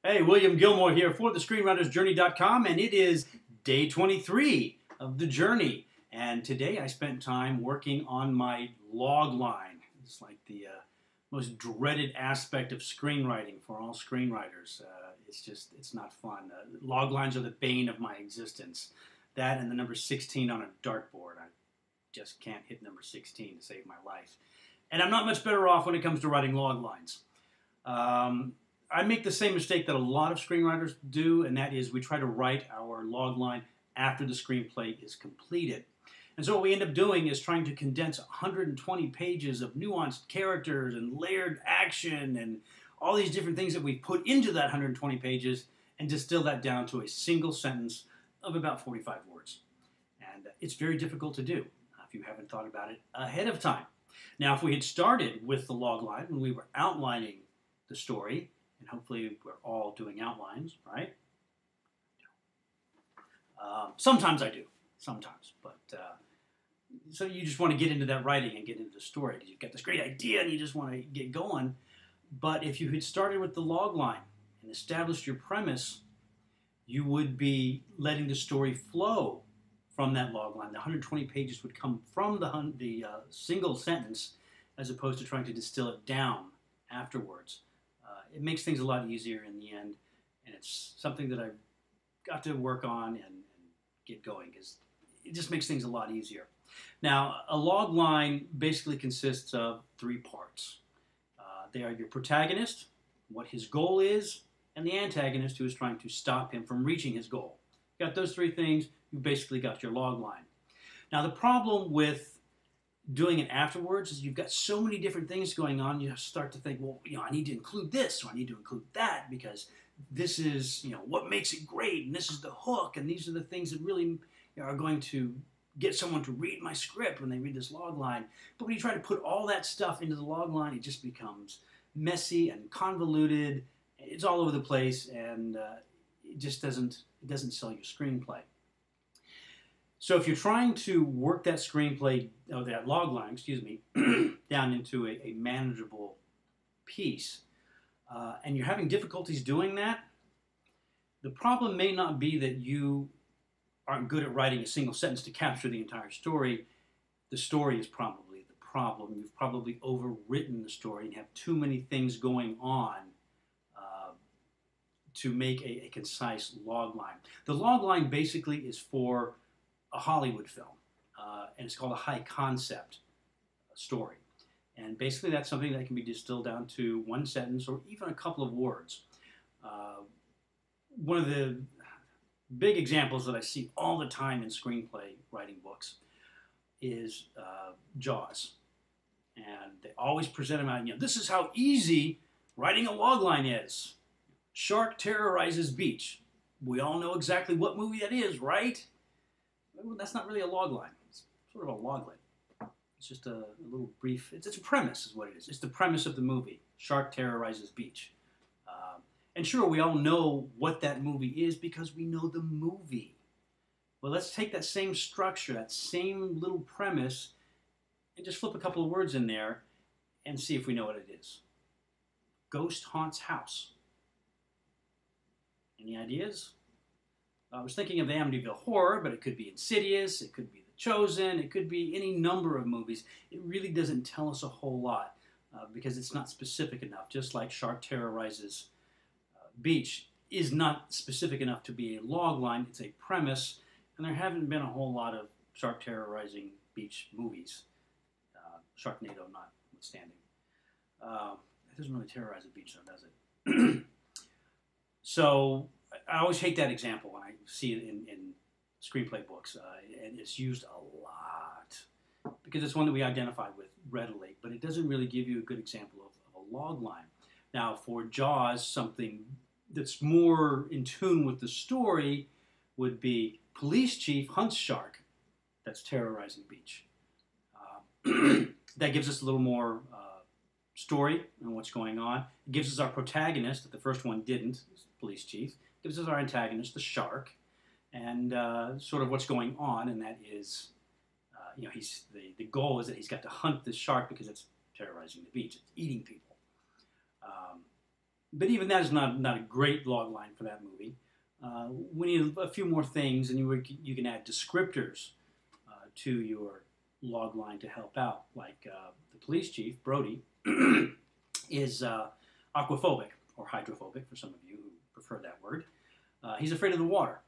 Hey, William Gilmore here for the ScreenwritersJourney.com, and it is day 23 of the journey. And today I spent time working on my logline. It's like the most dreaded aspect of screenwriting for all screenwriters. It's not fun. Loglines are the bane of my existence. That and the number 16 on a dartboard. I just can't hit number 16 to save my life. And I'm not much better off when it comes to writing loglines. I make the same mistake that a lot of screenwriters do, and that is we try to write our logline after the screenplay is completed. And so what we end up doing is trying to condense 120 pages of nuanced characters and layered action and all these different things that we put into that 120 pages and distill that down to a single sentence of about 45 words. And it's very difficult to do if you haven't thought about it ahead of time. Now, if we had started with the logline when we were outlining the story, and hopefully we're all doing outlines, right? Sometimes I do, but so you just want to get into that writing and get into the story because you've got this great idea and you just want to get going. But if you had started with the logline and established your premise, you would be letting the story flow from that logline. The 120 pages would come from the single sentence as opposed to trying to distill it down afterwards. It makes things a lot easier in the end, and it's something that I've got to work on and get going because it just makes things a lot easier. Now, a log line basically consists of three parts. They are your protagonist, what his goal is, and the antagonist who is trying to stop him from reaching his goal. You got those three things, you've basically got your log line. Now, the problem with doing it afterwards is you've got so many different things going on, you start to think, well, I need to include this, or I need to include that, because this is, what makes it great, and this is the hook, and these are the things that really are going to get someone to read my script when they read this log line. But when you try to put all that stuff into the log line, it just becomes messy and convoluted. It's all over the place, and it doesn't sell your screenplay. So if you're trying to work that screenplay, or that log line, down into a manageable piece, and you're having difficulties doing that, the problem may not be that you aren't good at writing a single sentence to capture the entire story. The story is probably the problem. You've probably overwritten the story and have too many things going on to make a concise log line. The log line basically is for a Hollywood film, and it's called a high concept story. And basically that's something that can be distilled down to one sentence or even a couple of words. One of the big examples that I see all the time in screenplay writing books is Jaws. And they always present them out, this is how easy writing a logline is. Shark terrorizes beach. We all know exactly what movie that is, right? Well, that's not really a log line. It's sort of a logline. It's just a little brief, it's a premise is what it is. It's the premise of the movie, Shark Terrorizes Beach. And sure, we all know what that movie is because we know the movie. Well, let's take that same structure, that same little premise, and just flip a couple of words in there and see if we know what it is. Ghost haunts house. Any ideas? I was thinking of the Amityville Horror, but it could be Insidious, it could be The Chosen, it could be any number of movies. It really doesn't tell us a whole lot because it's not specific enough, just like Shark Terrorizes Beach is not specific enough to be a log line. It's a premise, and there haven't been a whole lot of Shark Terrorizing Beach movies, Sharknado notwithstanding. It doesn't really terrorize a beach, though, does it? So I always hate that example when I see it in screenplay books, and it's used a lot because it's one that we identify with readily, but it doesn't really give you a good example of a log line. Now, for Jaws, something that's more in tune with the story would be police chief hunts shark that's terrorizing beach. That gives us a little more story on what's going on. It gives us our protagonist that the first one didn't, police chief. Gives us our antagonist, the shark, and sort of what's going on, and that is, the goal is that he's got to hunt this shark because it's terrorizing the beach. It's eating people. But even that is not a great log line for that movie. We need a few more things, and you can add descriptors to your log line to help out. Like the police chief, Brody, is aquaphobic, or hydrophobic for some of you who prefer that word. He's afraid of the water.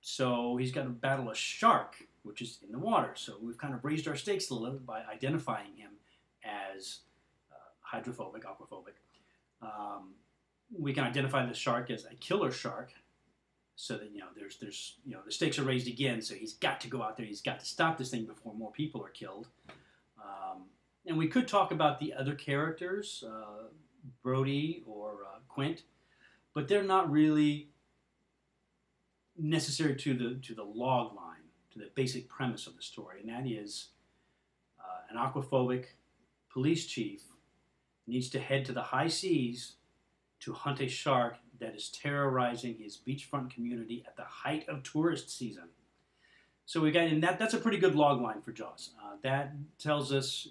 So he's got to battle a shark, which is in the water. So we've kind of raised our stakes a little by identifying him as hydrophobic, aquaphobic. We can identify the shark as a killer shark, so that there's the stakes are raised again. So he's got to go out there. He's got to stop this thing before more people are killed. And we could talk about the other characters, Brody or Quint, but they're not really necessary to the log line, to the basic premise of the story, and that is an aquaphobic police chief needs to head to the high seas to hunt a shark that is terrorizing his beachfront community at the height of tourist season. So we got, and that's a pretty good log line for Jaws. That tells us,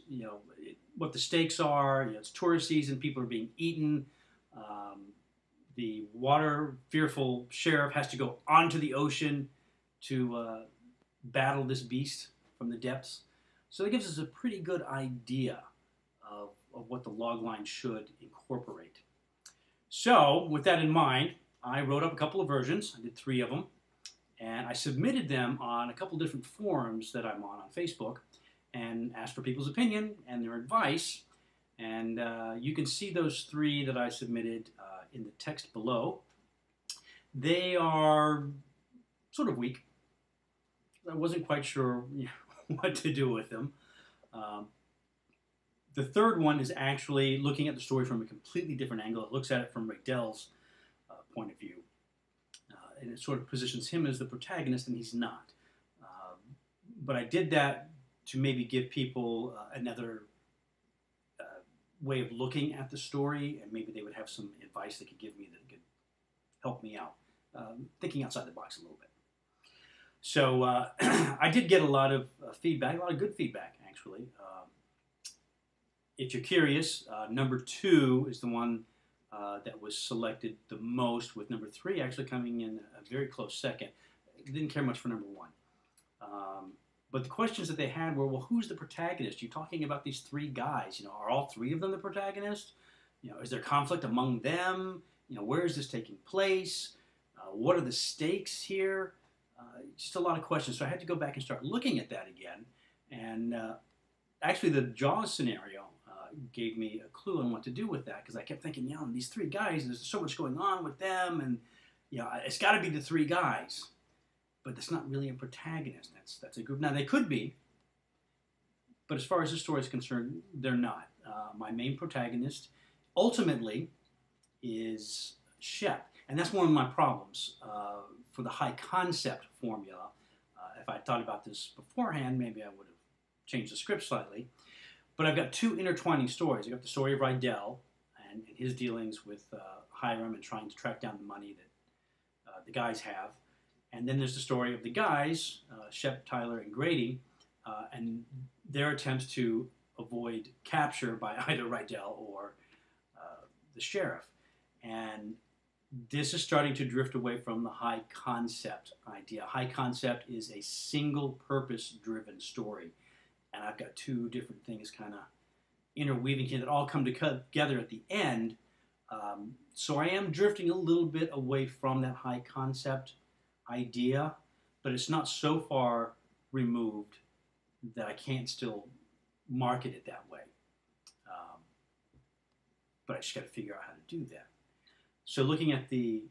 what the stakes are. It's tourist season; people are being eaten. The water-fearful sheriff has to go onto the ocean to battle this beast from the depths. So it gives us a pretty good idea of what the logline should incorporate. So with that in mind, I wrote up a couple of versions. I did 3 of them. And I submitted them on a couple different forums that I'm on Facebook and asked for people's opinion and their advice. And you can see those 3 that I submitted in the text below. They are sort of weak. I wasn't quite sure what to do with them. The third one is actually looking at the story from a completely different angle. It looks at it from Rydell's point of view. And it sort of positions him as the protagonist, and he's not. But I did that to maybe give people another way of looking at the story, and maybe they would have some advice they could give me that could help me out, thinking outside the box a little bit. So I did get a lot of feedback, a lot of good feedback, actually. If you're curious, number 2 is the one that was selected the most, with number 3 actually coming in a very close second. Didn't care much for number 1. But the questions that they had were, well, who's the protagonist? You're talking about these 3 guys. Are all 3 of them the protagonist? Is there conflict among them? Where is this taking place? What are the stakes here? Just a lot of questions. So I had to go back and start looking at that again. And actually, the Jaws scenario gave me a clue on what to do with that, because I kept thinking, these 3 guys, there's so much going on with them, and it's got to be the 3 guys. But that's not really a protagonist. That's a group. Now, they could be, but as far as the story is concerned, they're not. My main protagonist, ultimately, is Shep. And that's one of my problems for the high concept formula. If I thought about this beforehand, maybe I would have changed the script slightly. But I've got 2 intertwining stories. I've got the story of Rydell and his dealings with Hiram and trying to track down the money that the guys have. And then there's the story of the guys, Shep, Tyler, and Grady, and their attempts to avoid capture by either Rydell or the sheriff. And this is starting to drift away from the high concept idea. High concept is a single purpose driven story. And I've got 2 different things kind of interweaving here that all come together at the end. So I am drifting a little bit away from that high concept idea, but it's not so far removed that I can't still market it that way. But I just got to figure out how to do that. So looking at the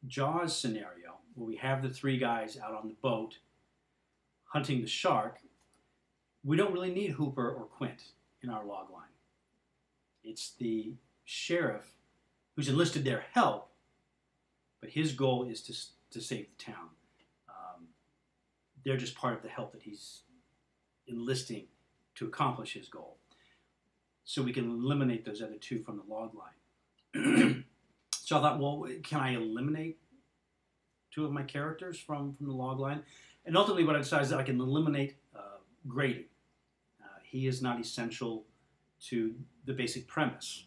Jaws scenario, where we have the 3 guys out on the boat hunting the shark, we don't really need Hooper or Quint in our log line. It's the sheriff who's enlisted their help, but his goal is to save the town. They're just part of the help that he's enlisting to accomplish his goal. So we can eliminate those other 2 from the log line. So I thought, well, can I eliminate 2 of my characters from the log line? And ultimately what I decided is that I can eliminate Grady. He is not essential to the basic premise.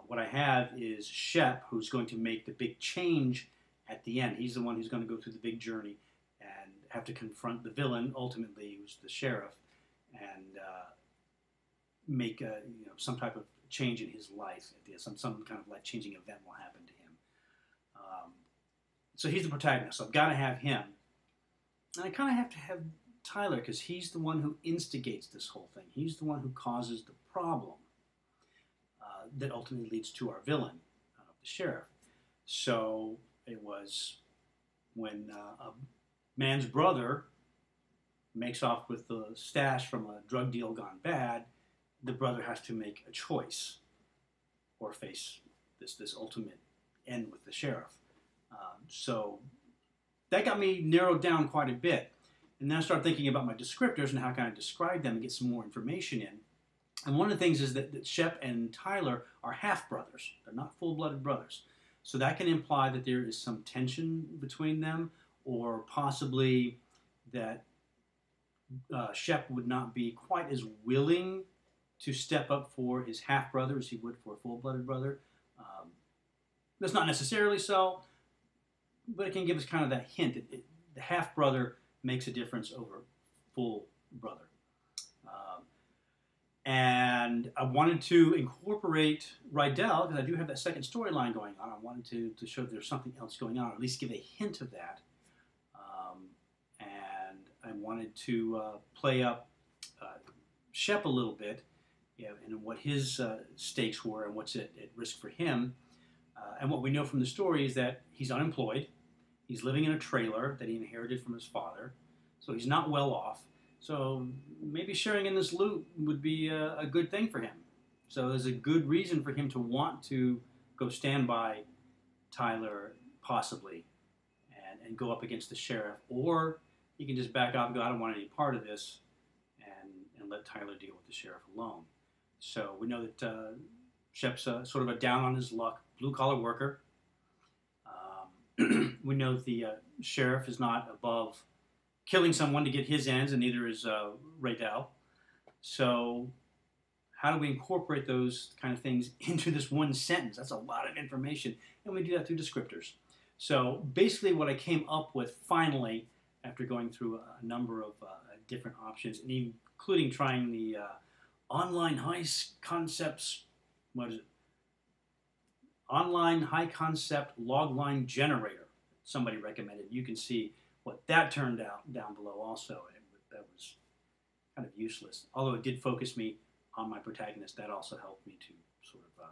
What I have is Shep, who's going to make the big change at the end. He's the one who's going to go through the big journey and have to confront the villain, ultimately, who's the sheriff, and make some type of change in his life. Some kind of life-changing event will happen to him. So he's the protagonist. So I've got to have him. And I kind of have to have Tyler because he's the one who instigates this whole thing. He's the one who causes the problem that ultimately leads to our villain, the sheriff. So it was when a man's brother makes off with the stash from a drug deal gone bad, the brother has to make a choice or face this ultimate end with the sheriff. So that got me narrowed down quite a bit. And then I started thinking about my descriptors and how can I describe them and get some more information in. And one of the things is that Shep and Tyler are half-brothers. They're not full-blooded brothers. So that can imply that there is some tension between them, or possibly that Shep would not be quite as willing to step up for his half-brother as he would for a full-blooded brother. That's not necessarily so, but it can give us kind of that hint. The half-brother makes a difference over full brother. And I wanted to incorporate Rydell, because I do have that second storyline going on. I wanted to show there's something else going on, or at least give a hint of that. And I wanted to play up Shep a little bit, and what his stakes were and what's at risk for him. And what we know from the story is that he's unemployed. He's living in a trailer that he inherited from his father. So he's not well off. So maybe sharing in this loot would be a good thing for him. So there's a good reason for him to want to go stand by Tyler, possibly, and go up against the sheriff. Or he can just back off and go, I don't want any part of this, and let Tyler deal with the sheriff alone. So we know that Shep's sort of a down-on-his-luck blue-collar worker. We know that the sheriff is not above killing someone to get his ends, and neither is Rydell. So how do we incorporate those kind of things into this one sentence? That's a lot of information, and we do that through descriptors. So basically what I came up with finally, after going through a number of different options, and including trying the online high concepts, what is it? Online high concept logline generator. Somebody recommended. You can see what that turned out down below also. That was kind of useless. Although it did focus me on my protagonist, that also helped me to sort of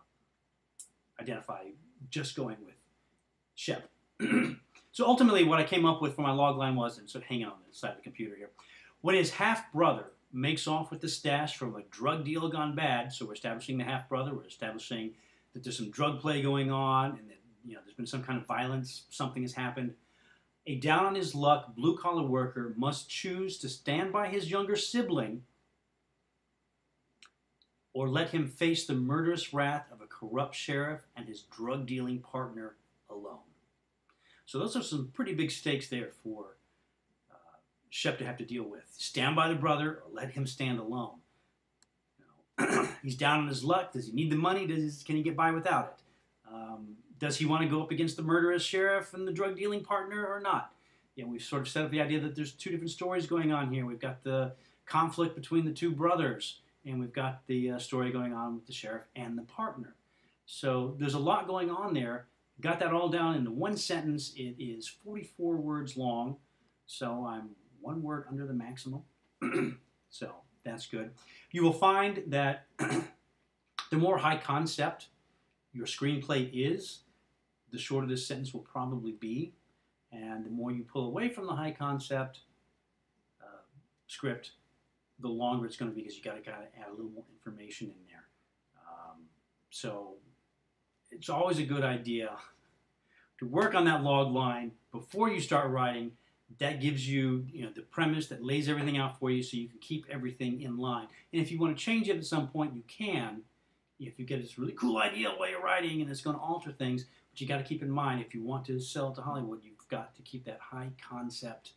identify just going with Shep. So ultimately what I came up with for my logline was, and so hanging on the side of the computer here, when his half-brother makes off with the stash from a drug deal gone bad, so we're establishing the half-brother, we're establishing that there's some drug play going on, and that there's been some kind of violence, something has happened. A down-on-his-luck blue-collar worker must choose to stand by his younger sibling or let him face the murderous wrath of a corrupt sheriff and his drug-dealing partner alone. So those are some pretty big stakes there for Shep to have to deal with. Stand by the brother or let him stand alone. He's down on his luck. Does he need the money? Can he get by without it? Does he want to go up against the murderous sheriff and the drug-dealing partner or not? We've sort of set up the idea that there's two different stories going on here. We've got the conflict between the two brothers, and we've got the story going on with the sheriff and the partner. So there's a lot going on there. Got that all down into one sentence. It is 44 words long, so I'm one word under the maximum. So that's good. You will find that the more high concept your screenplay is, the shorter this sentence will probably be. And the more you pull away from the high concept script, the longer it's going to be, because you got to add a little more information in there. So it's always a good idea to work on that log line before you start writing. That gives you, the premise that lays everything out for you, so you can keep everything in line. And if you want to change it at some point, you can. If you get this really cool idea while you're writing and it's going to alter things, but you got to keep in mind, if you want to sell it to Hollywood, you've got to keep that high concept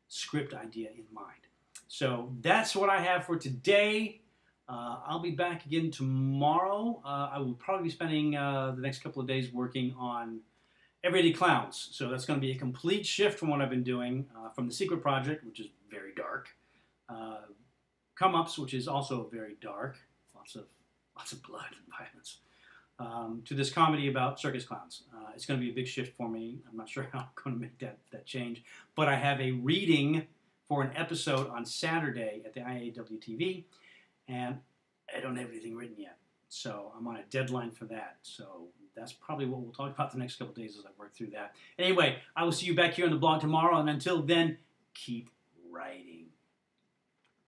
script idea in mind. So that's what I have for today. I'll be back again tomorrow. I will probably be spending the next couple of days working on Everyday Clowns. So that's going to be a complete shift from what I've been doing, from The Secret Project, which is very dark, Come Ups, which is also very dark, lots of blood and violence, to this comedy about circus clowns. It's going to be a big shift for me. I'm not sure how I'm going to make that change, but I have a reading for an episode on Saturday at the IAWTV, and I don't have anything written yet. So I'm on a deadline for that. So that's probably what we'll talk about the next couple of days as I work through that. Anyway, I will see you back here on the blog tomorrow, and until then, keep writing.